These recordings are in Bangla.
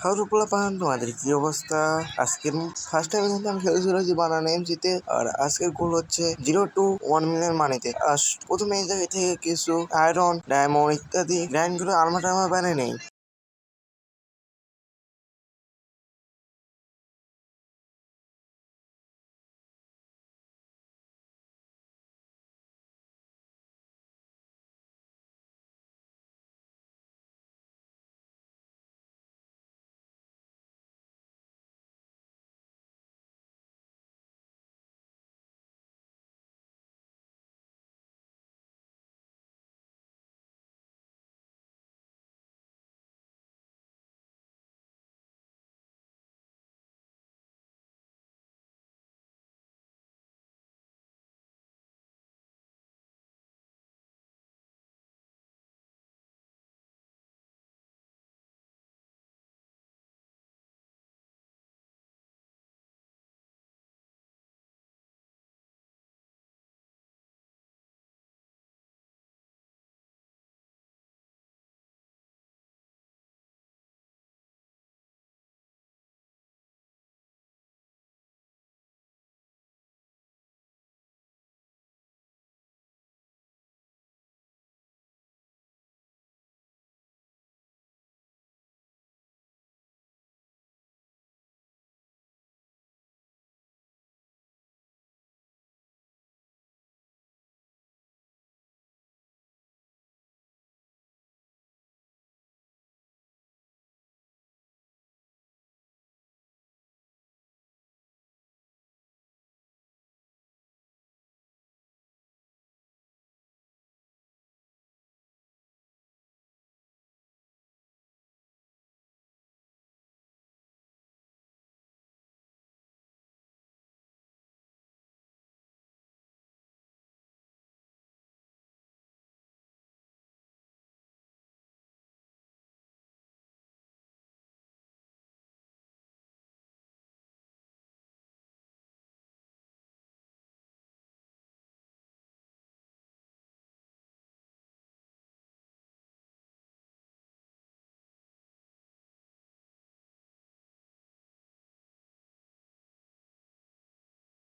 হ্যালো পোলাপান, তোমাদের কি অবস্থা? আজকের ফার্স্ট টাইম কিন্তু আমি খেলেছি বানানো এমজিতে, আর আজকের গোল হচ্ছে 0 to 1 মিলিয়ন মানিতে। আর প্রথমে এই জায়গা থেকে কিছু আয়রন, ডায়মন্ড ইত্যাদি গ্রাইন্ড করে আর্মার টার্মার বানিয়ে নেই।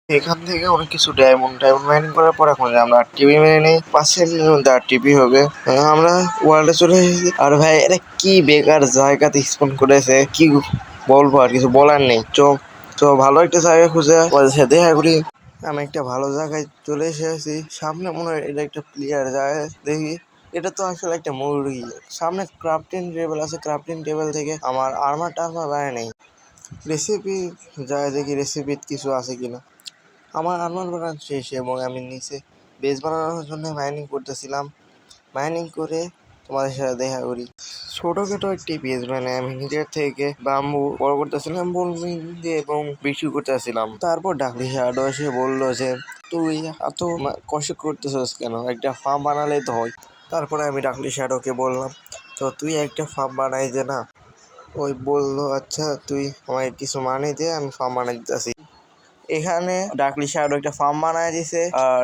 এখান থেকে অনেক কিছু ডায়মন্ড মাইনিং করার পর এখন আমরা টিভি মেনে নেই, 5 সেকেন্ডের মধ্যে আর টিভি হবে। আমরা ওয়ার্ল্ডে চলে এসেছি। আর ভাই এটা কি বেকার জায়গাতে স্পন করেছে, কি বলবো, আর কিছু বলার নেই। তো ভালো একটা জায়গা খুঁজে ওদের সাথে দেখা করি। আমি একটা ভালো জায়গায় চলে এসেছি। সামনে মনে হয় এটা একটা প্লেয়ার যায়, দেখি। এটা তো আসলে একটা মুরগি। সামনে ক্রাফটিং টেবিল আছে, ক্রাফটিং টেবিল থেকে আমার আর্মার টার্মার বানায় নেই। রেসিপি যায় দেখি রেসিপি কিছু আছে কিনা। আমার আর্মার বানানো শেষ এবং আমি নিচে বেস বানানোর জন্য মাইনিং করতেছিলাম। মাইনিং করে তোমাদের সাথে দেখা করি। ছোটখাটো একটি বেস বানায় আমি নিজের থেকে বাম্বু বড় করতেছিলাম বলমিন দিয়ে এবং বিক্রি করতেছিলাম। তারপর ডাকলি শার্ট এসে বললো যে তুই এত কষ্ট করতেছিস কেন, একটা ফার্ম বানালেই তো হয়। তারপরে আমি ডাকলি শার্টকে বললাম, তো তুই একটা ফার্ম বানাই দে না। ওই বললো আচ্ছা তুই আমাকে কিছু মানি দে, আমি ফার্ম বানাই দিতেছি। এখানে ডাকলি শার্ট একটা ফার্ম বানায় দিছে, আর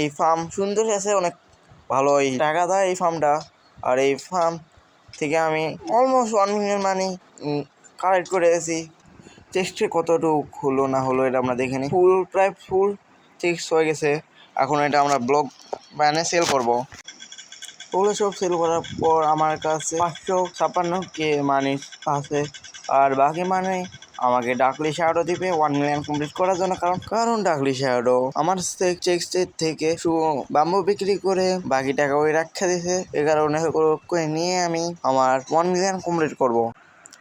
এই ফার্ম সুন্দর আছে, অনেক ভালোই টাকা দেয় এই ফার্মটা। আর এই ফার্ম থেকে আমি অলমোস্ট 1 মিলিয়ন মানি কালেক্ট করে এসেছি। চেষ্টা কতটুকু হলো না হলো এটা আমরা দেখে নিই। প্রায় ফুল চেক্স হয়ে গেছে। এখন এটা আমরা ব্লক বানিয়ে সেল করবো। ওগুলো সব সেল করার পর আমার কাছে 556K মানি আছে। আর বাকি মানে আমাকে ডাকলি শ্যাডো দিবে 1 মিলিয়ন কমপ্লিট করার জন্য। কারণ ডাকলি শ্যাডো আমার চেক্সটের থেকে বাম্বু বিক্রি করে বাকি টাকা ওই রাখা দিছে। এ কারণে করে নিয়ে আমি আমার 1 মিলিয়ন কমপ্লিট করব।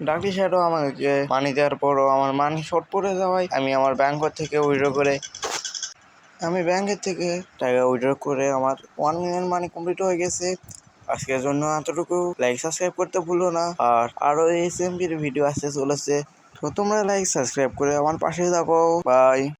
ডাকলি শ্যাডো আমাকে মানি দেওয়ার পরও আমার মানি শর্ট পড়ে যাওয়ায় আমি আমার ব্যাংক থেকে উইথড্র করে টাকা উইথড্র করে আমার 1 মিলিয়ন মানি কমপ্লিট হয়ে গেছে। আজকের জন্য এতটুকু। লাইক সাবস্ক্রাইব করতে ভুলো না। আর আরো এসএমপির ভিডিও আসতে চলেছে, তো তোমরা লাইক সাবস্ক্রাইব করে আমার পাশে থাকো। বাই।